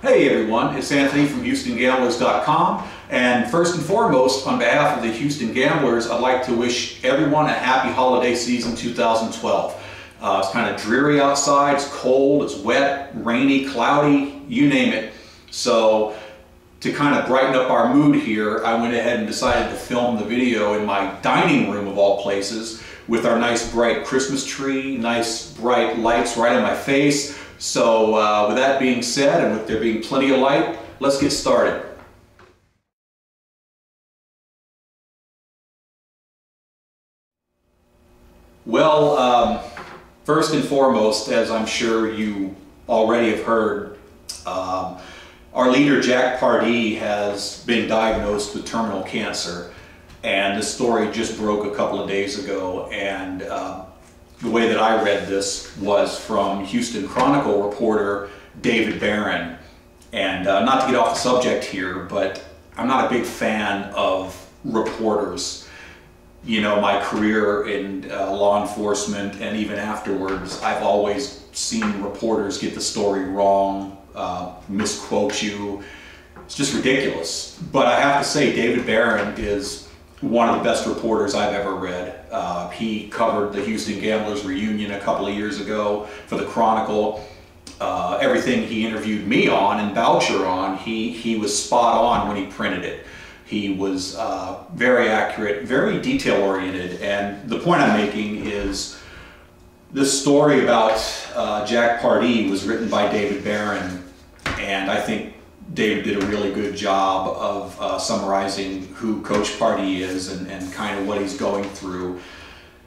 Hey everyone, it's Anthony from HoustonGamblers.com, and first and foremost, on behalf of the Houston Gamblers, I'd like to wish everyone a happy holiday season 2012. It's kind of dreary outside, it's cold, it's wet, rainy, cloudy, you name it. So to kind of brighten up our mood here, I went ahead and decided to film the video in my dining room of all places with our nice bright Christmas tree, nice bright lights right in my face. So with that being said, and with there being plenty of light, let's get started. Well, first and foremost, as I'm sure you already have heard, our leader Jack Pardee has been diagnosed with terminal cancer, and this story just broke a couple of days ago. And the way that I read this was from Houston Chronicle reporter David Barron. And not to get off the subject here, but I'm not a big fan of reporters. You know, my career in law enforcement and even afterwards, I've always seen reporters get the story wrong, misquote you. It's just ridiculous. But I have to say, David Barron is one of the best reporters I've ever read. He covered the Houston Gamblers reunion a couple of years ago for the Chronicle. Everything he interviewed me on and Boucher on, he was spot on when he printed it. He was very accurate, very detail-oriented, and the point I'm making is this story about Jack Pardee was written by David Barron, and I think David did a really good job of summarizing who Coach Pardee is and kind of what he's going through.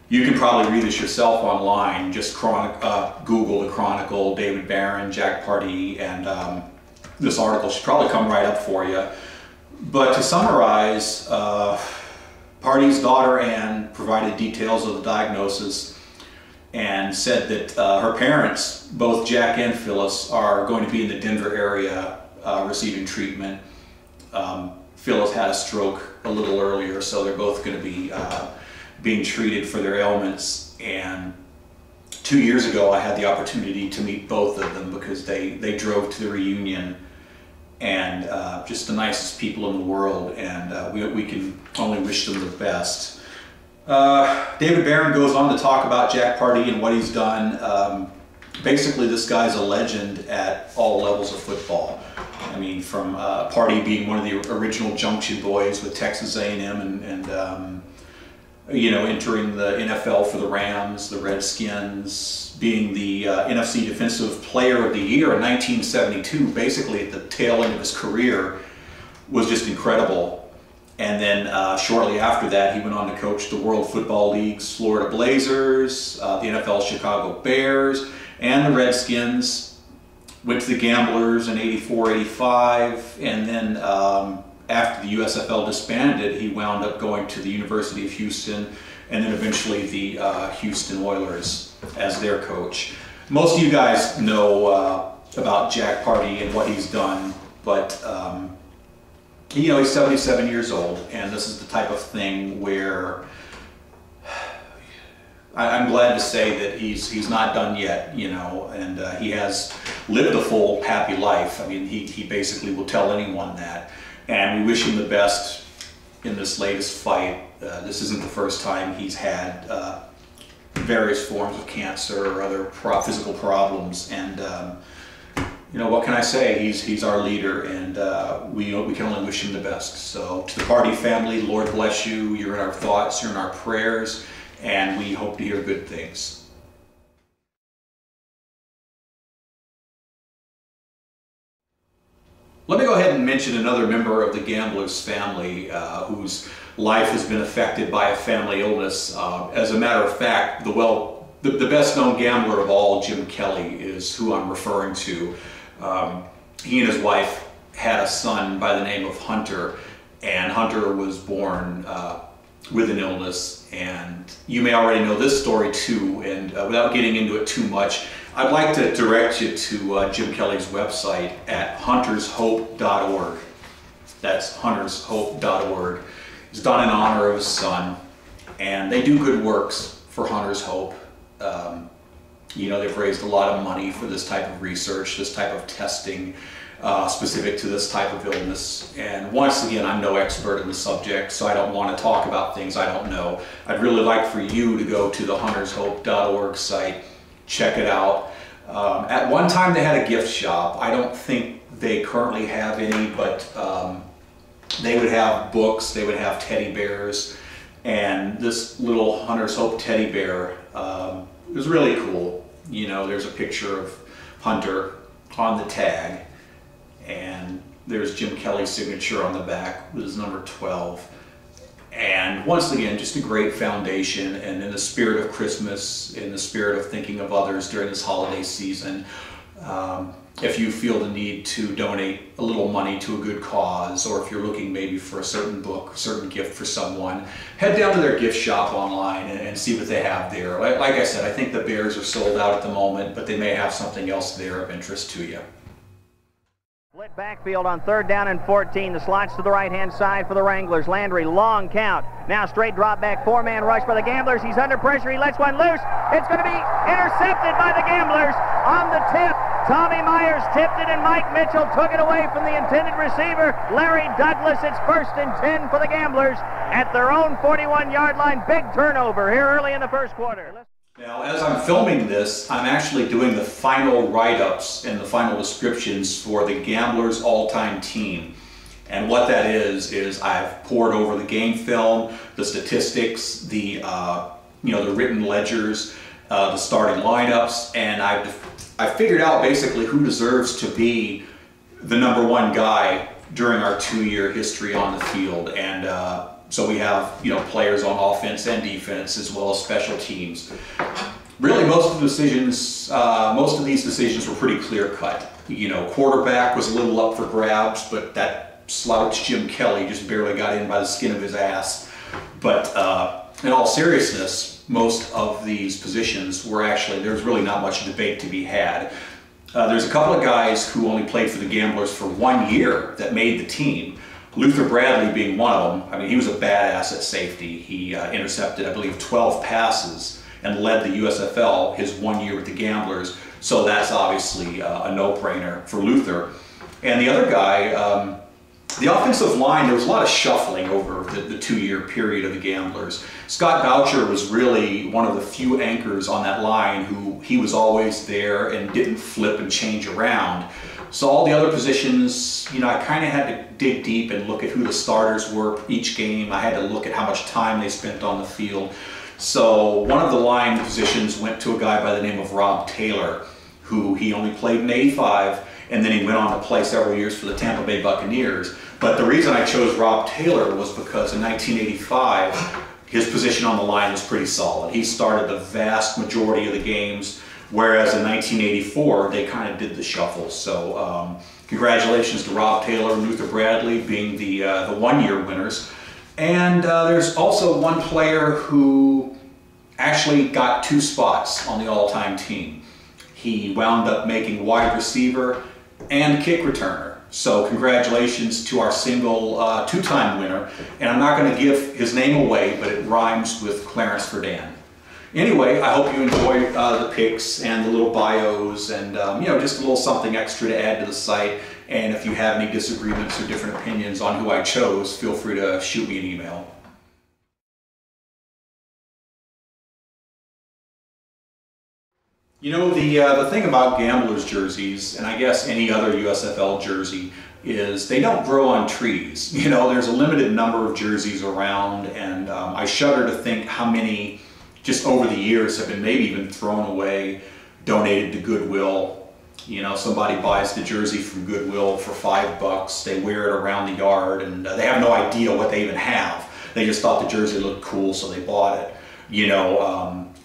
You can probably read this yourself online. Just Google the Chronicle, David Barron, Jack Pardee, and this article should probably come right up for you. But to summarize, Pardee's daughter Ann provided details of the diagnosis and said that her parents, both Jack and Phyllis, are going to be in the Denver area receiving treatment. Phyllis had a stroke a little earlier, so they're both going to be being treated for their ailments. And 2 years ago I had the opportunity to meet both of them because they drove to the reunion, and just the nicest people in the world, and we can only wish them the best. David Barron goes on to talk about Jack Pardee and what he's done. Basically, this guy's a legend at all levels of football. I mean, from Pardee being one of the original Junction boys with Texas A&M and you know, entering the NFL for the Rams, the Redskins, being the NFC Defensive Player of the Year in 1972, basically at the tail end of his career, was just incredible. And then shortly after that, he went on to coach the World Football League's Florida Blazers, the NFL Chicago Bears, and the Redskins. Went to the Gamblers in '84, '85, and then after the USFL disbanded, he wound up going to the University of Houston, and then eventually the Houston Oilers as their coach. Most of you guys know about Jack Pardee and what he's done, but you know, he's 77 years old, and this is the type of thing where I'm glad to say that he's not done yet, you know, and he has lived a full, happy life. I mean, he basically will tell anyone that. And we wish him the best in this latest fight. This isn't the first time he's had various forms of cancer or other physical problems. And you know, what can I say? He's our leader, and we can only wish him the best. So to the Pardee family, Lord bless you. You're in our thoughts, you're in our prayers, and we hope to hear good things. Let me go ahead and mention another member of the Gamblers family whose life has been affected by a family illness. As a matter of fact, the best known gambler of all, Jim Kelly, is who I'm referring to. He and his wife had a son by the name of Hunter, and Hunter was born with an illness, and you may already know this story too, and without getting into it too much, I'd like to direct you to Jim Kelly's website at huntershope.org. That's huntershope.org. It's done in honor of his son, and they do good works for Hunters Hope. You know, they've raised a lot of money for this type of research, this type of testing. specific to this type of illness. And once again, I'm no expert in the subject, so I don't want to talk about things I don't know. I'd really like for you to go to the huntershope.org site, check it out. At one time they had a gift shop. I don't think they currently have any, but they would have books, they would have teddy bears, and this little Hunter's Hope teddy bear was really cool. You know, there's a picture of Hunter on the tag, and there's Jim Kelly's signature on the back with his number 12. And once again, just a great foundation, and in the spirit of Christmas, in the spirit of thinking of others during this holiday season, if you feel the need to donate a little money to a good cause, or if you're looking maybe for a certain book, a certain gift for someone, head down to their gift shop online and see what they have there. Like I said, I think the bears are sold out at the moment, but they may have something else there of interest to you. Split backfield on 3rd down and 14. The slots to the right-hand side for the Wranglers. Landry, long count. Now straight drop back, 4-man rush by the Gamblers. He's under pressure. He lets one loose. It's going to be intercepted by the Gamblers on the tip. Tommy Myers tipped it, and Mike Mitchell took it away from the intended receiver, Larry Douglas. It's 1st and 10 for the Gamblers at their own 41-yard line. Big turnover here early in the first quarter. Now, as I'm filming this, I'm actually doing the final write-ups and the final descriptions for the Gamblers all-time team. And what that is I've poured over the game film, the statistics, the the written ledgers, the starting lineups, and I figured out basically who deserves to be the #1 guy during our 2-year history on the field. And so we have, players on offense and defense, as well as special teams. Really, most of these decisions were pretty clear-cut. Quarterback was a little up for grabs, but that slouch Jim Kelly just barely got in by the skin of his ass. But in all seriousness, most of these positions were there's really not much debate to be had. There's a couple of guys who only played for the Gamblers for 1 year that made the team. Luther Bradley being one of them. I mean, he was a badass at safety. He intercepted, I believe, 12 passes and led the USFL his 1 year with the Gamblers. So that's obviously a no-brainer for Luther. And the other guy, the offensive line, there was a lot of shuffling over the 2-year period of the Gamblers. Scott Boucher was really one of the few anchors on that line who he was always there and didn't flip and change around. So all the other positions, I kind of had to dig deep and look at who the starters were each game. I had to look at how much time they spent on the field. So one of the line positions went to a guy by the name of Rob Taylor, who he only played in '85, and then he went on to play several years for the Tampa Bay Buccaneers. But the reason I chose Rob Taylor was because in 1985, his position on the line was pretty solid. He started the vast majority of the games, whereas in 1984, they kind of did the shuffle. So congratulations to Rob Taylor and Luther Bradley being the 1-year winners. And there's also one player who actually got 2 spots on the all-time team. He wound up making wide receiver and kick returner. So congratulations to our single 2-time winner. And I'm not going to give his name away, but it rhymes with Clarence Verdun. Anyway, I hope you enjoy the pics and the little bios and just a little something extra to add to the site. And if you have any disagreements or different opinions on who I chose, feel free to shoot me an email. The thing about Gamblers jerseys, and I guess any other USFL jersey, is they don't grow on trees. There's a limited number of jerseys around, and I shudder to think how many just over the years have been maybe even thrown away, donated to Goodwill. Somebody buys the jersey from Goodwill for $5. They wear it around the yard, and they have no idea what they even have. They just thought the jersey looked cool, so they bought it.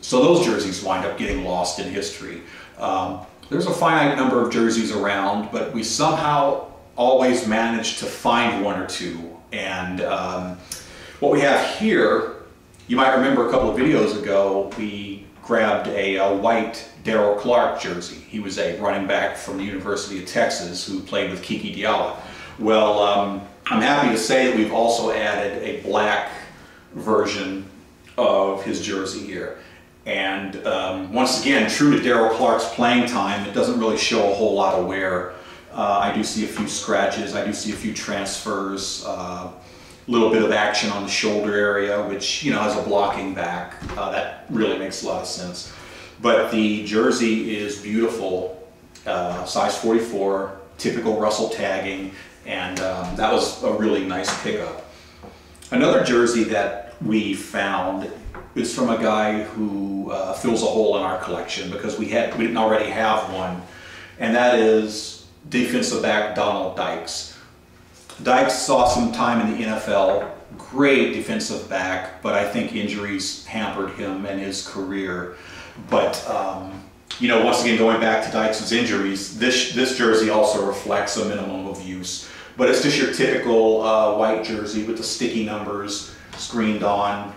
So those jerseys wind up getting lost in history. There's a finite number of jerseys around, but we somehow always manage to find one or two. And what we have here, you might remember a couple of videos ago, we grabbed a white Darryl Clark jersey. He was a running back from the University of Texas who played with Kiki Diala. Well, I'm happy to say that we've also added a black version of his jersey here. And once again, true to Darryl Clark's playing time, it doesn't really show a whole lot of wear I do see a few scratches, I do see a few transfers, a little bit of action on the shoulder area, which, you know, has a blocking back. That really makes a lot of sense. But the jersey is beautiful, size 44, typical Russell tagging, and that was a really nice pickup. Another jersey that we found is from a guy who fills a hole in our collection because we didn't already have one, and that is defensive back Donald Dykes. Dykes saw some time in the NFL, great defensive back, but I think injuries hampered him and his career. But you know, once again, going back to Dykes' injuries, this jersey also reflects a minimum of use. But it's just your typical white jersey with the sticky numbers screened on.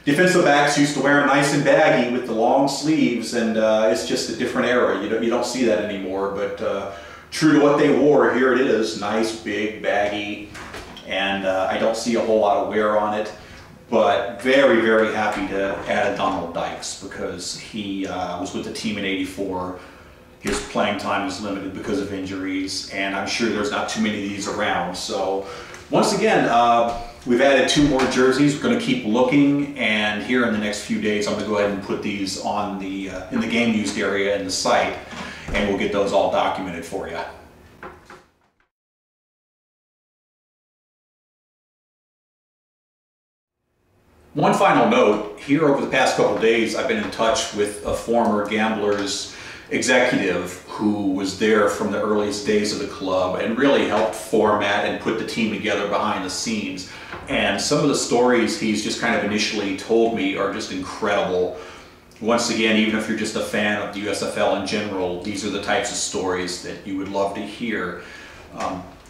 Defensive backs used to wear them nice and baggy with the long sleeves, and it's just a different era. You don't see that anymore, but true to what they wore, here it is, nice, big, baggy, and I don't see a whole lot of wear on it, but very, very happy to add a Donald Dykes because he was with the team in '84. His playing time was limited because of injuries, and I'm sure there's not too many of these around. So once again, we've added 2 more jerseys. We're going to keep looking, and here in the next few days, I'm going to go ahead and put these on the in the game used area in the site, and we'll get those all documented for you. One final note, here over the past couple of days, I've been in touch with a former Gamblers executive who was there from the earliest days of the club and really helped format and put the team together behind the scenes. And some of the stories he's just kind of initially told me are just incredible. Once again, even if you're just a fan of the USFL in general, these are the types of stories that you would love to hear.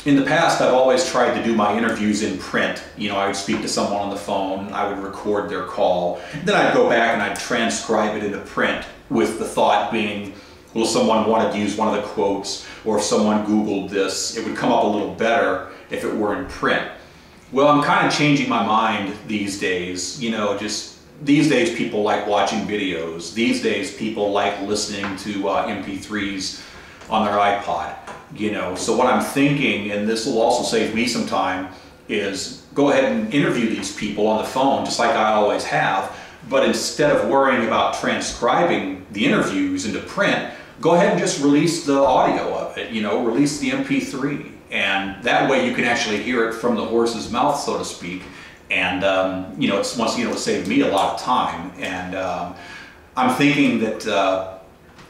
In the past, I've always tried to do my interviews in print. You know, I would speak to someone on the phone, I would record their call, then I'd go back and I'd transcribe it into print with the thought being, well, if someone wanted to use one of the quotes, or if someone Googled this, it would come up a little better if it were in print. Well, I'm kind of changing my mind these days. You know, just these days people like watching videos. These days people like listening to MP3s on their iPod. You know, so what I'm thinking, and this will also save me some time, is go ahead and interview these people on the phone just like I always have, but instead of worrying about transcribing the interviews into print, go ahead and just release the audio of it, you know, release the MP3, and that way you can actually hear it from the horse's mouth, so to speak, and you know, it's, once again, it'll save me a lot of time, and I'm thinking that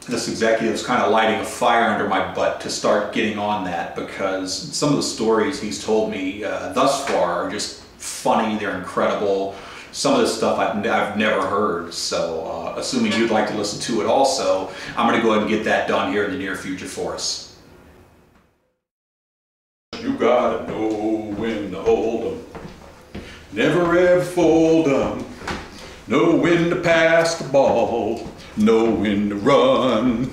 this executive is kind of lighting a fire under my butt to start getting on that, because some of the stories he's told me thus far are just funny, they're incredible. Some of this stuff I've never heard, so assuming you'd like to listen to it also, I'm going to go ahead and get that done here in the near future for us. You gotta know when to hold 'em, never ever fold 'em, know when to pass the ball, know when to run.